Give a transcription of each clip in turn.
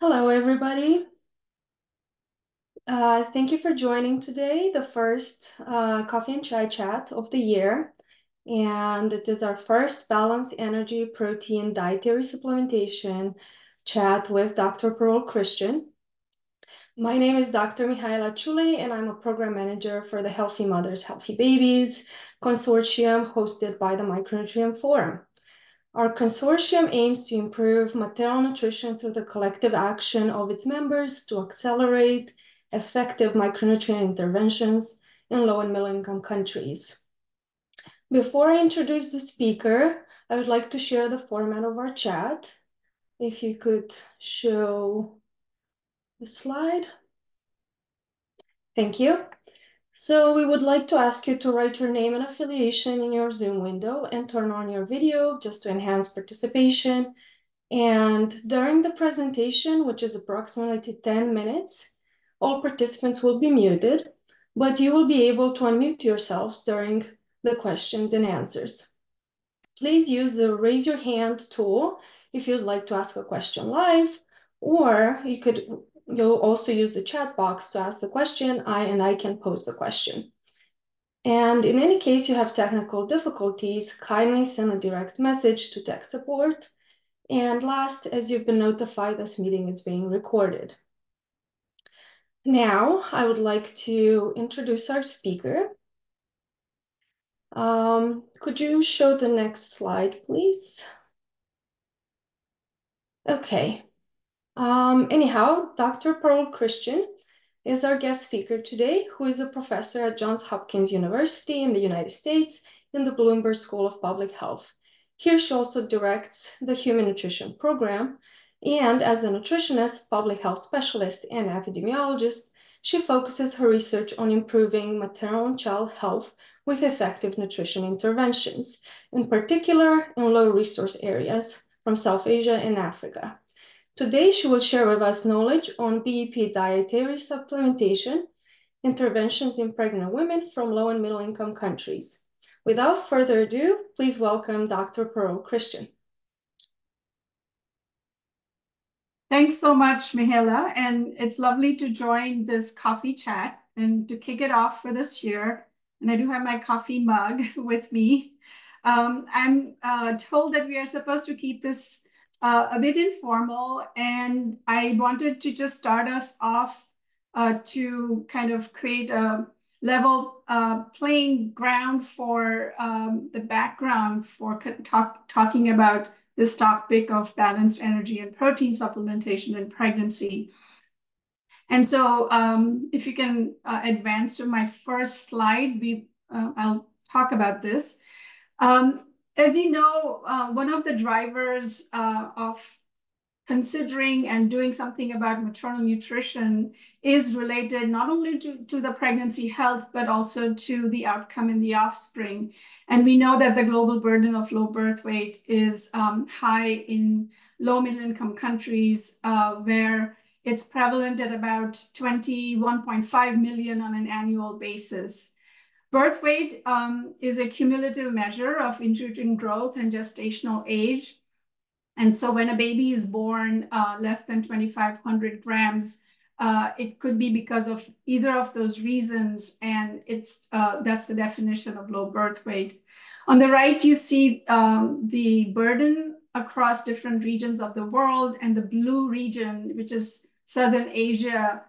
Hello, everybody. Thank you for joining today, the first coffee and chai chat of the year. And it is our first balanced energy, protein, dietary supplementation chat with Dr. Parul Christian. My name is Dr. Mihaela Chule, and I'm a program manager for the Healthy Mothers, Healthy Babies consortium hosted by the Micronutrient Forum. Our consortium aims to improve maternal nutrition through the collective action of its members to accelerate effective micronutrient interventions in low and middle income countries. Before I introduce the speaker, I would like to share the format of our chat. If you could show the slide. Thank you. So we would like to ask you to write your name and affiliation in your Zoom window and turn on your video just to enhance participation. And during the presentation, which is approximately 10 minutes, all participants will be muted, but you will be able to unmute yourselves during the questions and answers. Please use the raise your hand tool if you'd like to ask a question live, or you'll also use the chat box to ask the question, and I can pose the question. And in any case you have technical difficulties, kindly send a direct message to tech support. And last, as you've been notified, this meeting is being recorded. Now, I would like to introduce our speaker. Could you show the next slide, please? Okay. Anyhow, Dr. Parul Christian is our guest speaker today, who is a professor at Johns Hopkins University in the United States in the Bloomberg School of Public Health. Here she also directs the Human Nutrition Program, and as a nutritionist, public health specialist, and epidemiologist, she focuses her research on improving maternal and child health with effective nutrition interventions, in particular in low-resource areas from South Asia and Africa. Today, she will share with us knowledge on BEP dietary supplementation interventions in pregnant women from low and middle income countries. Without further ado, please welcome Dr. Parul Christian. Thanks so much, Mihaela, and it's lovely to join this coffee chat and to kick it off for this year. And I do have my coffee mug with me. I'm told that we are supposed to keep this a bit informal, and I wanted to just start us off to kind of create a level playing ground for the background for talking about this topic of balanced energy and protein supplementation in pregnancy. And so if you can advance to my first slide, I'll talk about this. As you know, one of the drivers of considering and doing something about maternal nutrition is related not only to the pregnancy health, but also to the outcome in the offspring. And we know that the global burden of low birth weight is high in low middle income countries, where it's prevalent at about 21.5 million on an annual basis. Birth weight is a cumulative measure of intrauterine growth and gestational age. And so when a baby is born less than 2,500 grams, it could be because of either of those reasons, and that's the definition of low birth weight. On the right, you see the burden across different regions of the world, and the blue region, which is Southern Asia,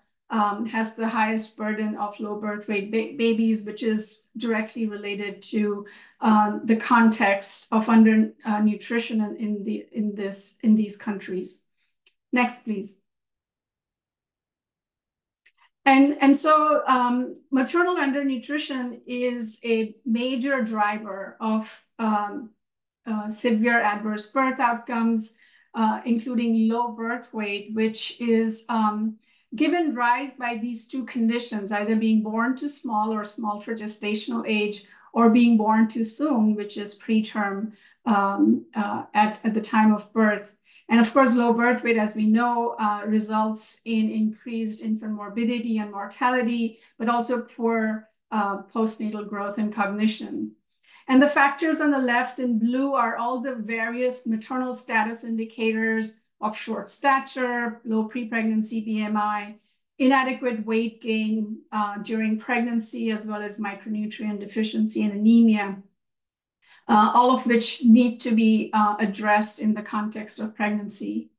has the highest burden of low birth weight babies, which is directly related to the context of undernutrition in these countries. Next, please. And so maternal undernutrition is a major driver of severe adverse birth outcomes, including low birth weight, which is given rise by these two conditions, either being born too small or small for gestational age, or being born too soon, which is preterm at the time of birth. And of course, low birth weight, as we know, results in increased infant morbidity and mortality, but also poor postnatal growth and cognition. And the factors on the left in blue are all the various maternal status indicators of short stature, low pre-pregnancy BMI, inadequate weight gain during pregnancy, as well as micronutrient deficiency and anemia, all of which need to be addressed in the context of pregnancy.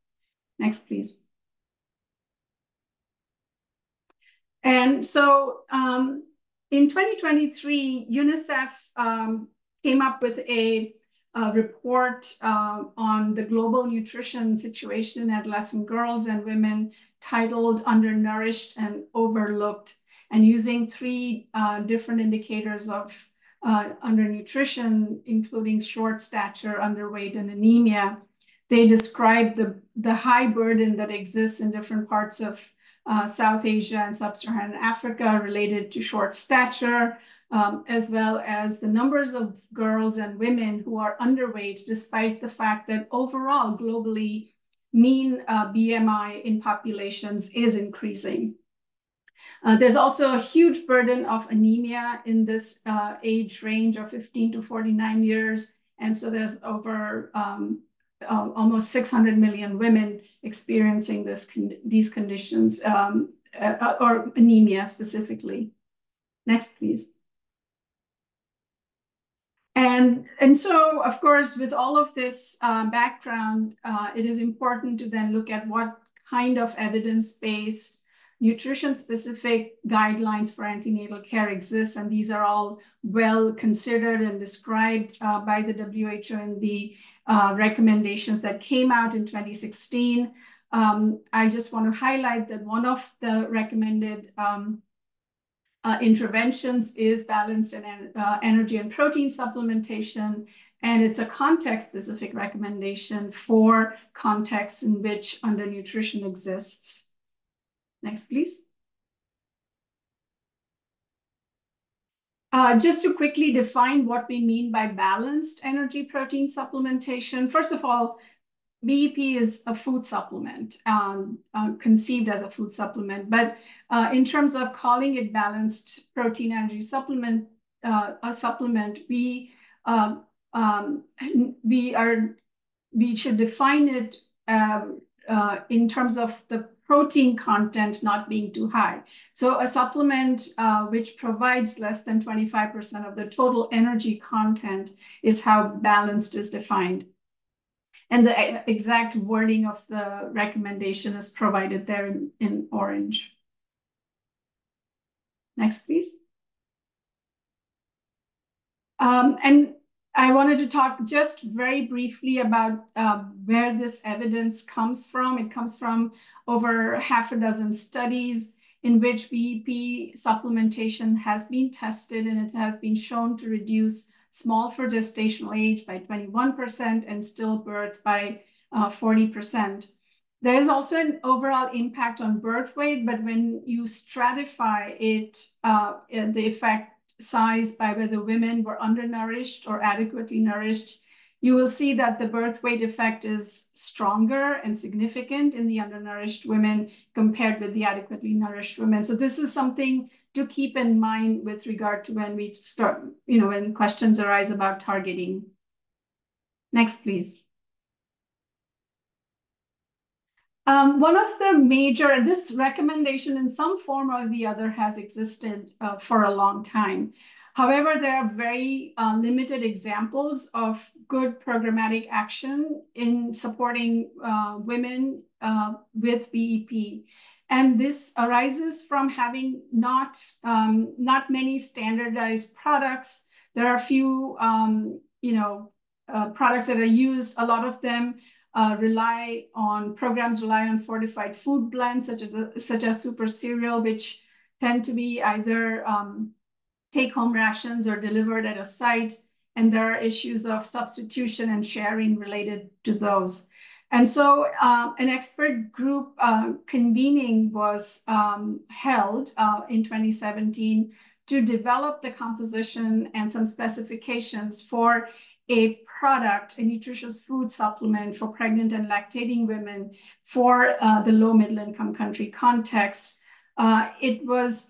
Next, please. And so in 2023, UNICEF came up with a report on the global nutrition situation in adolescent girls and women titled Undernourished and Overlooked, and using three different indicators of undernutrition, including short stature, underweight, and anemia. They described the high burden that exists in different parts of South Asia and Sub-Saharan Africa related to short stature, as well as the numbers of girls and women who are underweight, despite the fact that overall, globally, mean BMI in populations is increasing. There's also a huge burden of anemia in this age range of 15 to 49 years. And so there's over almost 600 million women experiencing these conditions, or anemia specifically. Next, please. And so, of course, with all of this background, it is important to then look at what kind of evidence-based nutrition-specific guidelines for antenatal care exist. And these are all well considered and described by the WHO in the recommendations that came out in 2016. I just want to highlight that one of the recommended interventions is balanced energy and protein supplementation, and it's a context-specific recommendation for contexts in which undernutrition exists. Next, please. Just to quickly define what we mean by balanced energy protein supplementation. First of all, BEP is a food supplement, conceived as a food supplement. But in terms of calling it balanced protein energy supplement, we should define it in terms of the protein content not being too high. So a supplement which provides less than 25% of the total energy content is how balanced is defined. And the exact wording of the recommendation is provided there in orange. Next, please. And I wanted to talk just very briefly about where this evidence comes from. It comes from over half a dozen studies in which BEP supplementation has been tested, and it has been shown to reduce small for gestational age by 21% and stillbirth by 40%. There is also an overall impact on birth weight, but when you stratify it, the effect size by whether women were undernourished or adequately nourished, you will see that the birth weight effect is stronger and significant in the undernourished women compared with the adequately nourished women. So this is something to keep in mind with regard to when we start, when questions arise about targeting. Next, please. One of the major, this recommendation in some form or the other has existed for a long time. However, there are very limited examples of good programmatic action in supporting women with BEP. And this arises from having not many standardized products. There are a few, products that are used. A lot of them programs rely on fortified food blends, such as super cereal, which tend to be either take-home rations or delivered at a site. And there are issues of substitution and sharing related to those. And so an expert group convening was held in 2017 to develop the composition and some specifications for a product, a nutritious food supplement for pregnant and lactating women for the low middle income country context. It was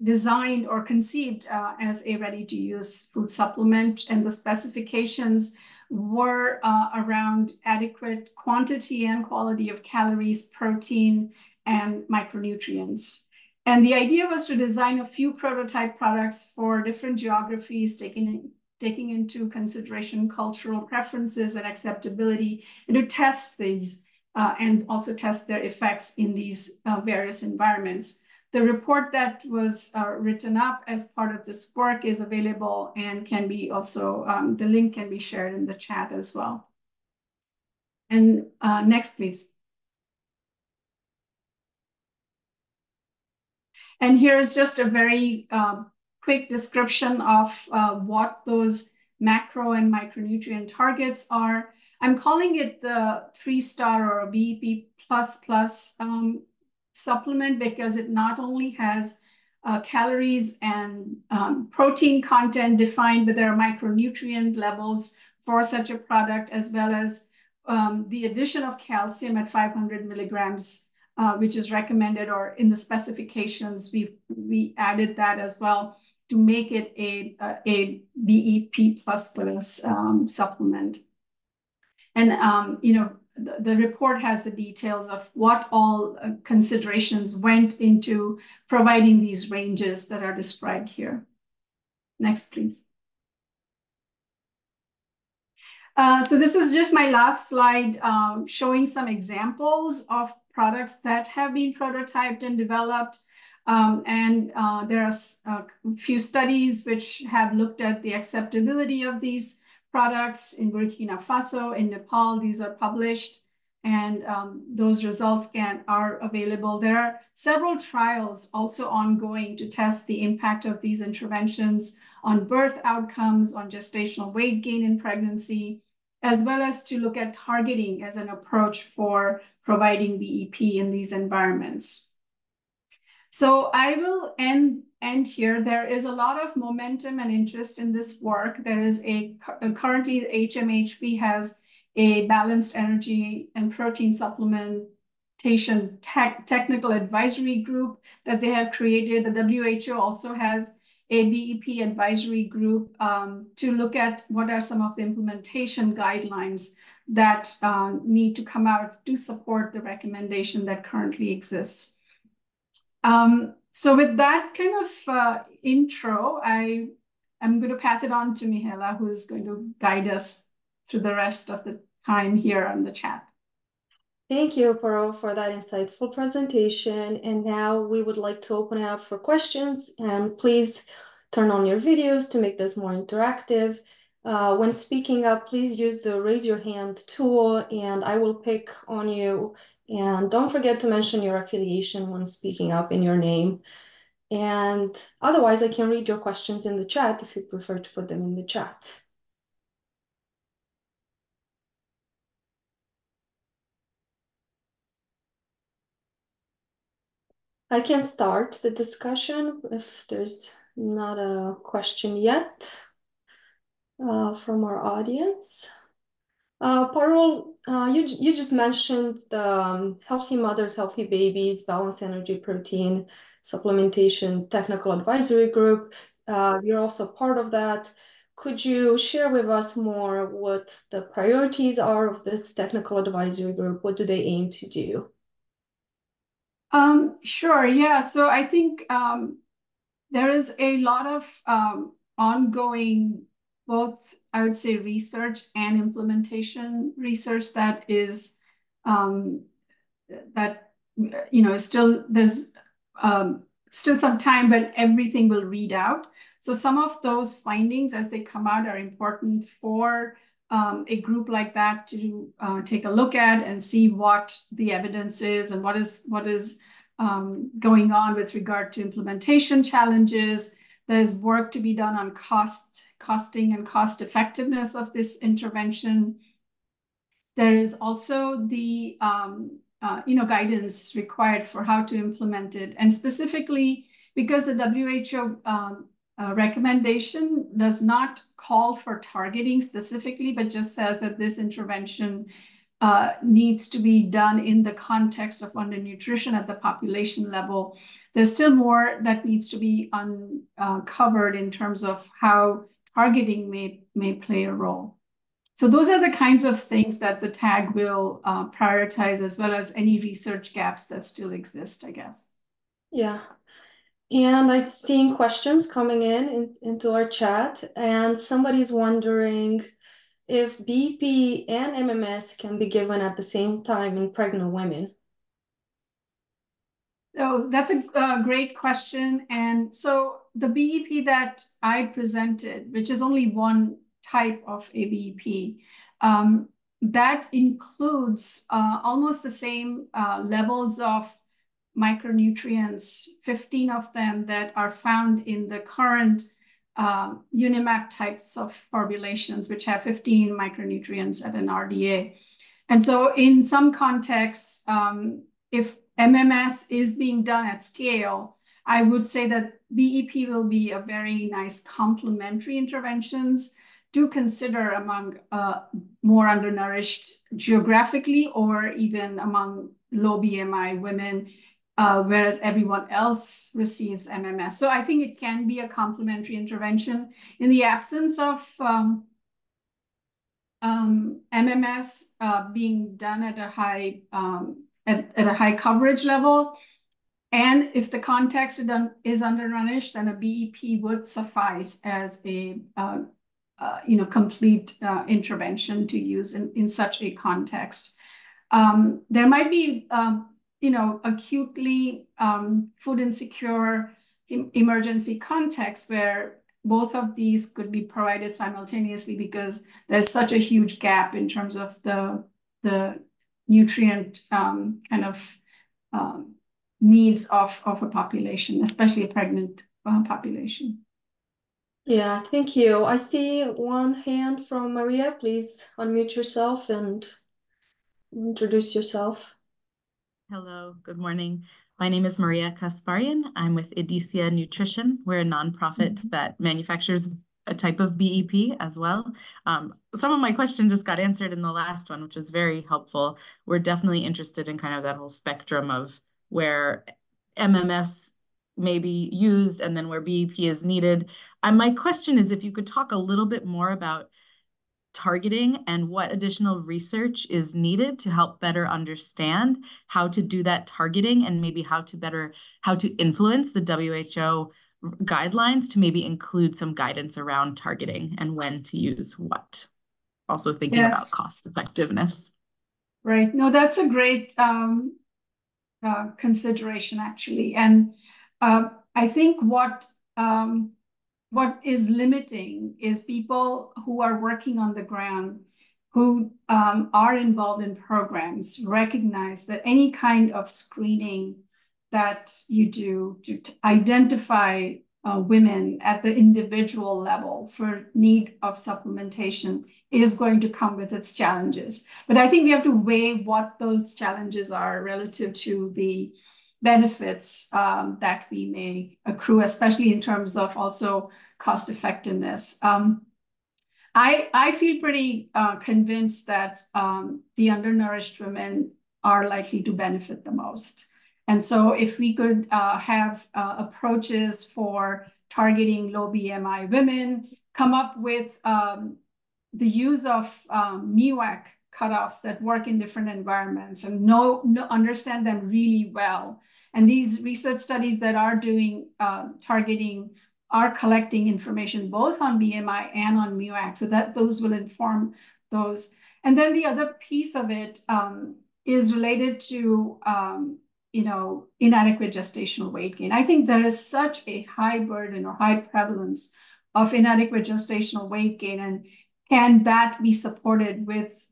designed or conceived as a ready-to-use food supplement, and the specifications were around adequate quantity and quality of calories, protein, and micronutrients. And the idea was to design a few prototype products for different geographies, taking into consideration cultural preferences and acceptability, and to test these and also test their effects in these various environments. The report that was written up as part of this work is available and can be also, the link can be shared in the chat as well. And next, please. And here's just a very quick description of what those macro and micronutrient targets are. I'm calling it the 3-star or BEP++ supplement because it not only has calories and protein content defined, but there are micronutrient levels for such a product, as well as the addition of calcium at 500 milligrams, which is recommended, or in the specifications, we added that as well to make it a BEP++ supplement. And the report has the details of what all considerations went into providing these ranges that are described here. Next, please. So this is just my last slide showing some examples of products that have been prototyped and developed. There are a few studies which have looked at the acceptability of these products in Burkina Faso, in Nepal. These are published, and those results are available. There are several trials also ongoing to test the impact of these interventions on birth outcomes, on gestational weight gain in pregnancy, as well as to look at targeting as an approach for providing BEP in these environments. So I will end here. There is a lot of momentum and interest in this work. There is currently the HMHP has a balanced energy and protein supplementation technical advisory group that they have created. The WHO also has a BEP advisory group to look at what are some of the implementation guidelines that need to come out to support the recommendation that currently exists. So with that kind of intro, I'm going to pass it on to Mihaela, who is going to guide us through the rest of the time here on the chat. Thank you, Parul, for that insightful presentation. And now we would like to open it up for questions. And please turn on your videos to make this more interactive. When speaking up, please use the raise your hand tool, and I will pick on you. And don't forget to mention your affiliation when speaking up in your name. And otherwise, I can read your questions in the chat if you prefer to put them in the chat. I can start the discussion if there's not a question yet from our audience. Parul, you just mentioned the Healthy Mothers, Healthy Babies, Balanced Energy Protein Supplementation Technical Advisory Group. You're also part of that. Could you share with us more what the priorities are of this technical advisory group? What do they aim to do? Sure, yeah. So I think there is a lot of ongoing, both I would say research and implementation research that is still there's still some time, but everything will read out. So some of those findings as they come out are important for a group like that to take a look at and see what the evidence is and what is going on with regard to implementation challenges. There's work to be done on costing and cost effectiveness of this intervention. There is also the guidance required for how to implement it, and specifically because the WHO recommendation does not call for targeting specifically, but just says that this intervention needs to be done in the context of undernutrition at the population level. There's still more that needs to be uncovered in terms of how targeting may play a role. So those are the kinds of things that the tag will prioritize, as well as any research gaps that still exist, I guess. Yeah. And I've seen questions coming into our chat, and somebody's wondering if BP and MMS can be given at the same time in pregnant women. Oh, that's a great question. And so the BEP that I presented, which is only one type of a BEP, that includes almost the same levels of micronutrients, 15 of them that are found in the current Unimap types of formulations, which have 15 micronutrients at an RDA. And so in some contexts, if MMS is being done at scale, I would say that BEP will be a very nice complementary interventions to consider among more undernourished geographically or even among low BMI women, whereas everyone else receives MMS. So I think it can be a complementary intervention in the absence of MMS being done at a high coverage level. And if the context is undernourished, then a BEP would suffice as a complete intervention to use in such a context. There might be acutely food insecure emergency contexts where both of these could be provided simultaneously because there's such a huge gap in terms of the nutrient kind of needs of a population, especially a pregnant population. Yeah, thank you. I see one hand from Maria. Please unmute yourself and introduce yourself. Hello, good morning. My name is Maria Kasparian. I'm with Edisia Nutrition. We're a nonprofit that manufactures a type of BEP as well. Some of my question just got answered in the last one, which was very helpful. We're definitely interested in kind of that whole spectrum of where MMS may be used and then where BEP is needed. My question is if you could talk a little bit more about targeting and what additional research is needed to help better understand how to do that targeting and maybe how to influence the WHO guidelines to maybe include some guidance around targeting and when to use what. Also thinking about Yes, cost effectiveness. right. No, that's a great consideration actually. And I think what is limiting is people who are working on the ground, who are involved in programs, recognize that any kind of screening that you do to identify women at the individual level for need of supplementation is going to come with its challenges. But I think we have to weigh what those challenges are relative to the benefits that we may accrue, especially in terms of also cost effectiveness. I feel pretty convinced that the undernourished women are likely to benefit the most. And so if we could have approaches for targeting low BMI women, come up with the use of MUAC cutoffs that work in different environments and understand them really well. And these research studies that are doing targeting are collecting information both on BMI and on MUAC, so that those will inform those. And then the other piece of it is related to inadequate gestational weight gain. I think there is such a high burden or high prevalence of inadequate gestational weight gain, and can that be supported with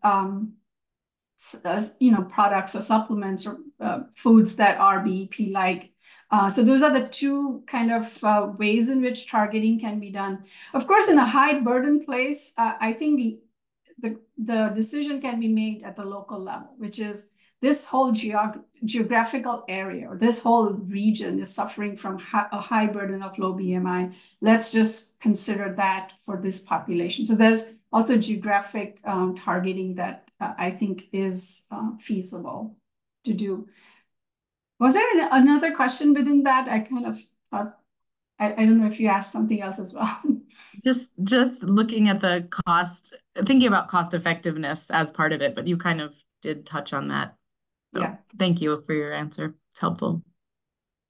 products or supplements or foods that are BEP-like? So those are the two kind of ways in which targeting can be done. Of course, in a high burden place, I think the decision can be made at the local level, which is this whole geographical area or this whole region is suffering from a high burden of low BMI. Let's just consider that for this population. So there's also geographic targeting that I think is feasible to do. Was there another question within that? I kind of thought, I don't know if you asked something else as well. Just looking at the cost thinking about cost effectiveness as part of it, but you kind of did touch on that. So Yeah. thank you for your answer. It's helpful.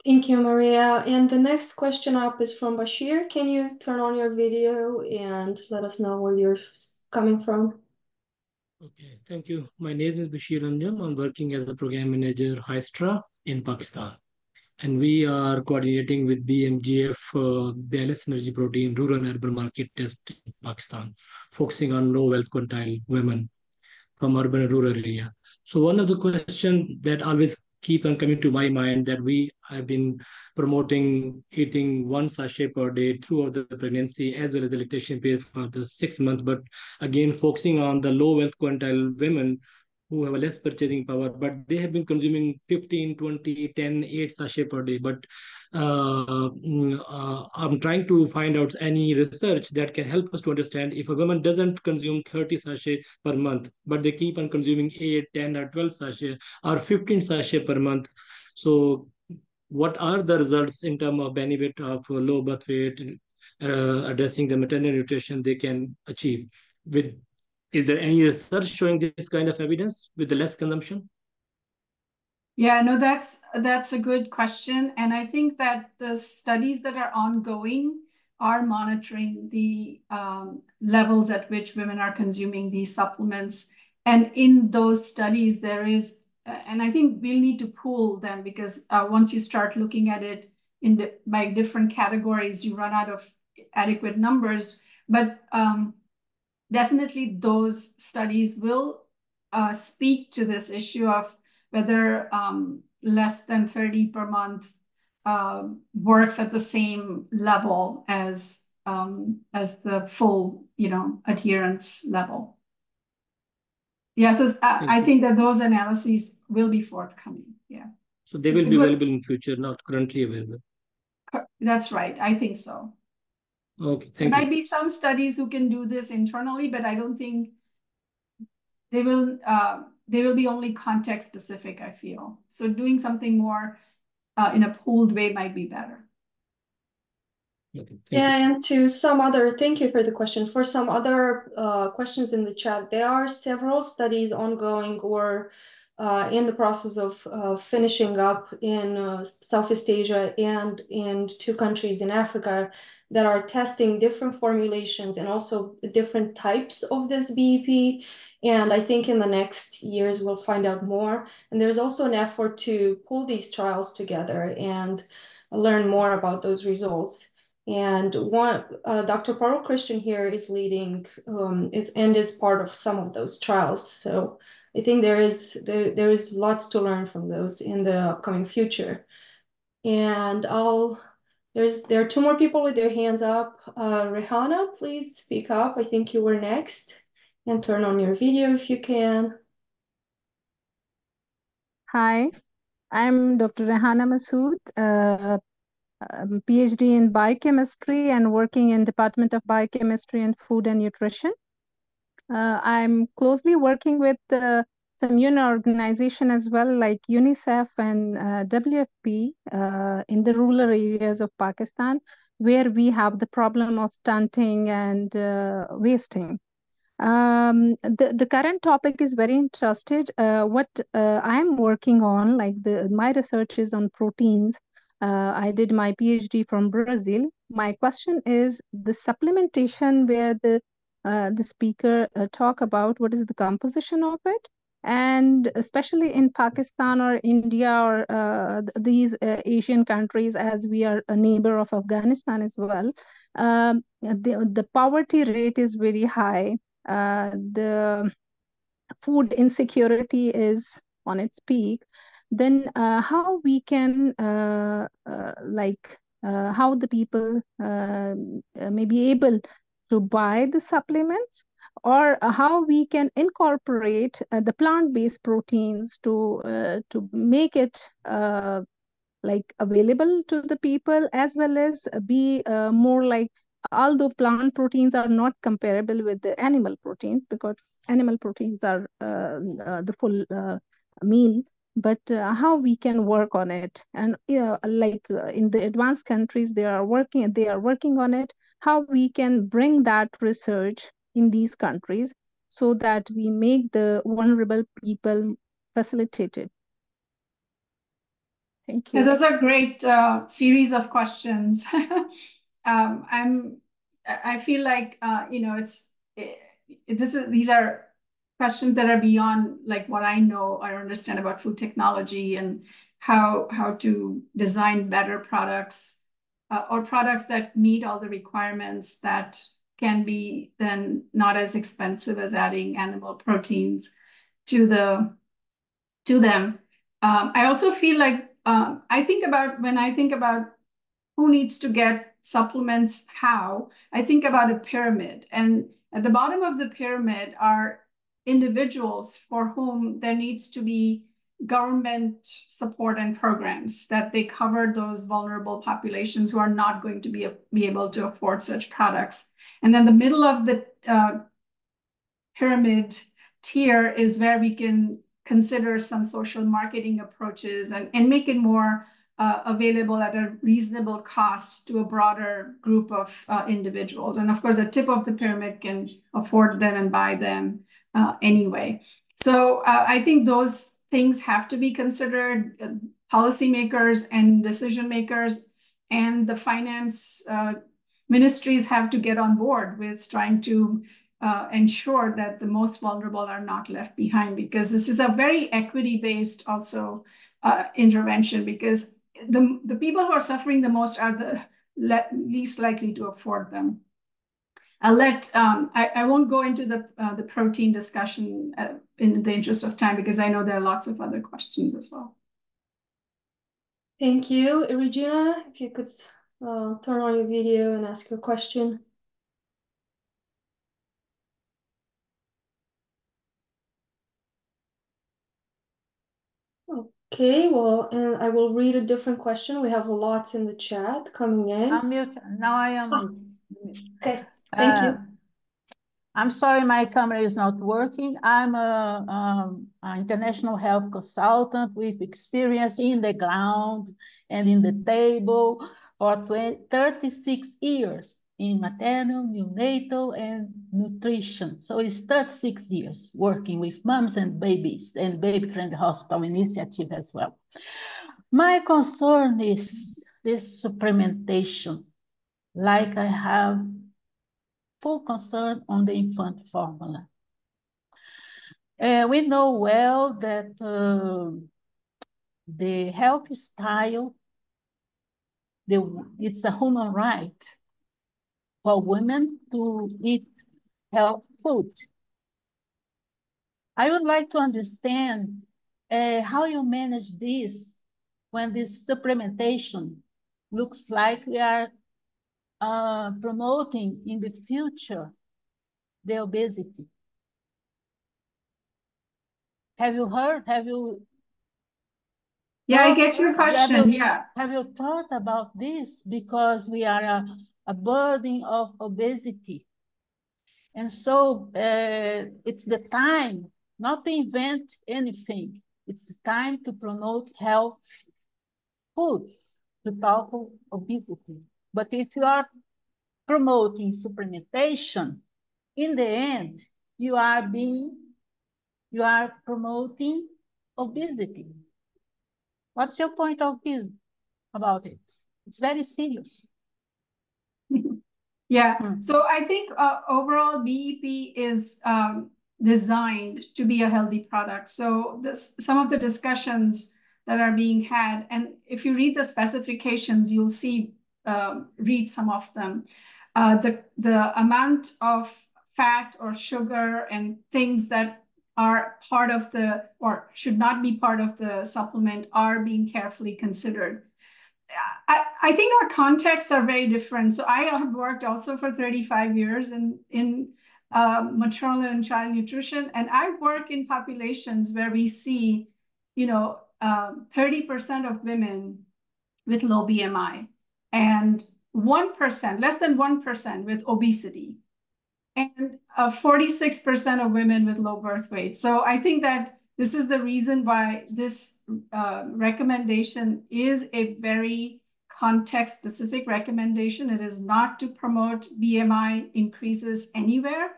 Thank you, Maria. And the next question up is from Bashir. Can you turn on your video and let us know where you're coming from? Okay, thank you. My name is Bashir Anjum. I'm working as a program manager Hystra in Pakistan. And we are coordinating with BMGF Balanced Energy Protein Rural and Urban Market Test in Pakistan, focusing on low wealth quintile women from urban and rural area. So one of the questions that always keep on coming to my mind that we have been promoting eating one sachet per day throughout the pregnancy as well as the lactation period for the 6 months, but again focusing on the low wealth quintile women who have a less purchasing power, but they have been consuming 15, 20, 10, 8 sachet per day. But I'm trying to find out any research that can help us to understand if a woman doesn't consume 30 sachet per month, but they keep on consuming 8, 10, or 12 sachet or 15 sachet per month. So what are the results in terms of benefit of low birth weight, addressing the maternal nutrition they can achieve with, is there any research showing this kind of evidence with the less consumption? Yeah, no, that's a good question. And I think that the studies that are ongoing are monitoring the levels at which women are consuming these supplements. And in those studies, there is, and I think we'll need to pool them because once you start looking at it by different categories, you run out of adequate numbers. But definitely those studies will speak to this issue of whether less than 30 per month works at the same level as the full, adherence level. Yeah, so I think that those analyses will be forthcoming. Yeah. So they will be available in future, not currently available. That's right. I think so. Okay, there thank might you. be some studies who can do this internally, but I don't think they will be only context specific, I feel. So doing something more in a pooled way might be better. Okay, thank you. And thank you for the question. For some other questions in the chat, there are several studies ongoing or in the process of finishing up in Southeast Asia and in 2 countries in Africa that are testing different formulations and also different types of this BEP. And I think in the next years we'll find out more. And there's also an effort to pull these trials together and learn more about those results. And Dr. Parul Christian here is leading, is part of some of those trials. So I think there is lots to learn from those in the upcoming future. And there are 2 more people with their hands up. Rihanna, please speak up. I think you were next, and turn on your video if you can. Hi, I'm Dr. Rehana Masood, PhD in biochemistry and working in Department of Biochemistry and Food and Nutrition. I'm closely working with some UN organization as well, like UNICEF and WFP in the rural areas of Pakistan, where we have the problem of stunting and wasting. The current topic is very interested. What I'm working on, like my research is on proteins. I did my PhD from Brazil. My question is the supplementation where the speaker talk about what is the composition of it, and especially in Pakistan or India or these Asian countries, as we are a neighbor of Afghanistan as well. The poverty rate is very high. The food insecurity is on its peak, then how we can how the people may be able to buy the supplements, or how we can incorporate the plant-based proteins to make it like available to the people, as well as be more like, although plant proteins are not comparable with the animal proteins because animal proteins are the full meal, but how we can work on it. And in the advanced countries they are working on it, how we can bring that research in these countries so that we make the vulnerable people facilitated. Thank Yeah, you. those are great series of questions. I feel like these are questions that are beyond like what I know or understand about food technology and how to design better products or products that meet all the requirements that can be then not as expensive as adding animal proteins to them. I also feel like when I think about who needs to get supplements, how, I think about a pyramid. And at the bottom of the pyramid are individuals for whom there needs to be government support and programs that they cover those vulnerable populations who are not going to be able to afford such products. And then the middle of the pyramid tier is where we can consider some social marketing approaches and make it more available at a reasonable cost to a broader group of individuals. And of course, the tip of the pyramid can afford them and buy them anyway. So I think those things have to be considered. Policymakers and decision makers and the finance ministries have to get on board with trying to ensure that the most vulnerable are not left behind, because this is a very equity-based also intervention, because the people who are suffering the most are the least likely to afford them. I won't go into the protein discussion in the interest of time, because I know there are lots of other questions as well. Thank you. Regina, if you could turn on your video and ask your question. Okay, well, and I will read a different question. We have lots in the chat coming in. I'm mute. Now I am mute. Okay, thank you. I'm sorry, my camera is not working. I'm an international health consultant with experience in the ground and in the table for 36 years in maternal, neonatal, and nutrition. So it's 36 years working with moms and babies and baby-friendly hospital initiative as well. My concern is this supplementation, like I have full concern on the infant formula. We know well that the health style, it's a human right for women to eat health food. I would like to understand how you manage this when this supplementation looks like we are promoting in the future the obesity. Have you heard? Yeah, I get your question. Have you thought about this? Because we are a burden of obesity. And so it's the time not to invent anything. It's the time to promote health foods to tackle obesity. But if you are promoting supplementation, in the end, you are promoting obesity. What's your point of view about it? It's very serious. Yeah, so I think overall BEP is designed to be a healthy product. So some of the discussions that are being had, and if you read the specifications, you'll see, read some of them. The amount of fat or sugar and things that are part of or should not be part of the supplement are being carefully considered. I think our contexts are very different. So I have worked also for 35 years in maternal and child nutrition, and I work in populations where we see, 30% of women with low BMI and 1%, less than 1% with obesity, and 46% of women with low birth weight. So I think that this is the reason why this recommendation is a very context-specific recommendation. It is not to promote BMI increases anywhere.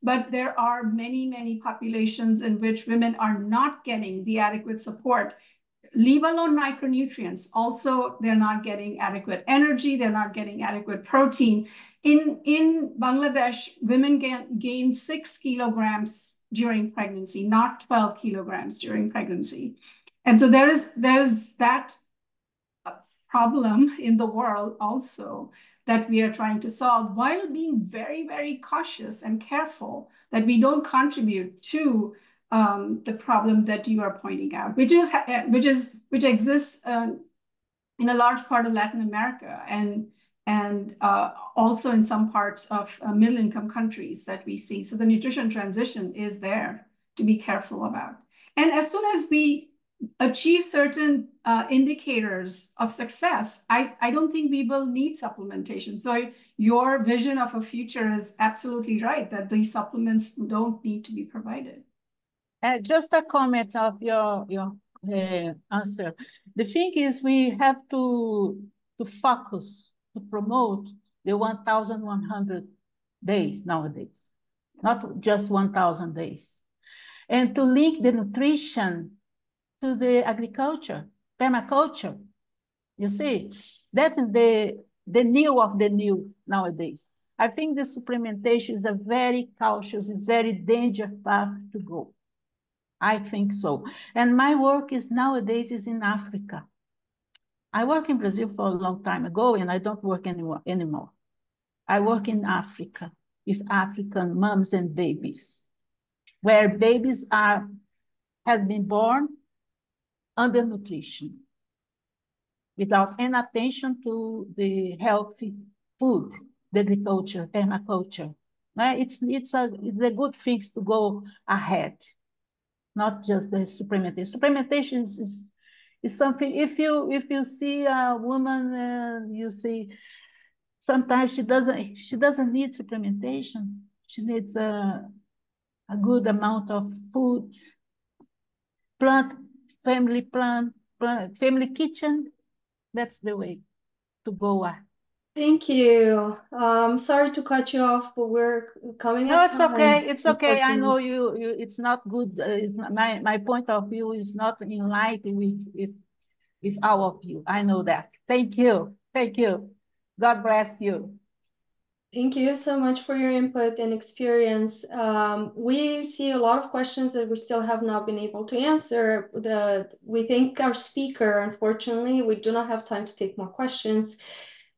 but there are many, many populations in which women are not getting the adequate support. Leave alone micronutrients. Also, they're not getting adequate energy. They're not getting adequate protein. In Bangladesh, women gain 6 kilograms during pregnancy, not 12 kilograms during pregnancy. And so there's that problem in the world also that we are trying to solve while being very, very cautious and careful that we don't contribute to the problem that you are pointing out, which exists in a large part of Latin America and also in some parts of middle-income countries that we see. So the nutrition transition is there to be careful about. And as soon as we achieve certain indicators of success, I don't think we will need supplementation. So your vision of a future is absolutely right, that these supplements don't need to be provided. Just a comment of your answer. The thing is, we have to focus, to promote the 1,100 days nowadays, not just 1,000 days. And to link the nutrition to the agriculture, permaculture. You see, that is the new of the new nowadays. I think the supplementation is a very cautious, is very dangerous path to go. I think so. And my work is nowadays is in Africa. I work in Brazil for a long time ago, and I don't work anymore. I work in Africa with African moms and babies, where babies has been born undernutrition, without any attention to the healthy food, the agriculture, permaculture. It's a good thing to go ahead, not just the supplementation. Supplementation is something. If you see a woman, you see sometimes she doesn't need supplementation. She needs a good amount of food, family kitchen. That's the way to go. Thank you. Sorry to cut you off, but we're coming No, up it's time. okay. It's okay. I Unfortunately. know you. It's not good. My point of view is not in line with all of you. I know that. Thank you. Thank you. God bless you. Thank you so much for your input and experience. We see a lot of questions that we still have not been able to answer. We thank our speaker. Unfortunately, we do not have time to take more questions.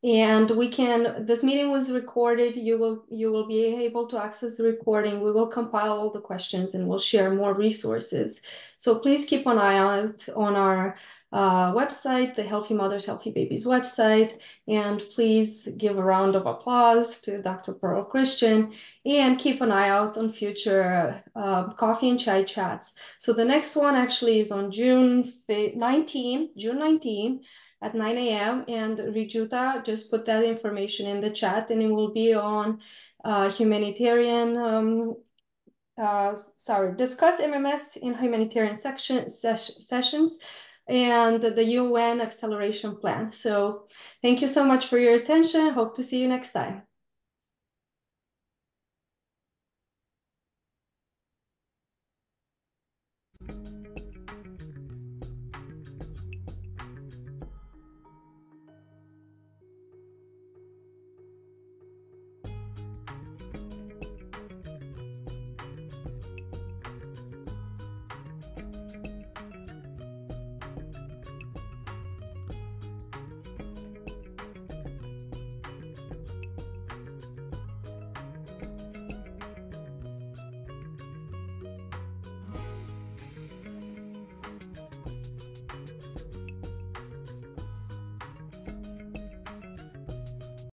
And this meeting was recorded. You will be able to access the recording. We will compile all the questions and we'll share more resources. So please keep an eye out on our website, the Healthy Mothers, Healthy Babies website. And please give a round of applause to Dr. Parul Christian and keep an eye out on future coffee and chai chats. So the next one actually is on June 19 at 9 a.m. And Rijuta just put that information in the chat, and it will be on discuss MMS in humanitarian sessions and the UN acceleration plan. So thank you so much for your attention. Hope to see you next time.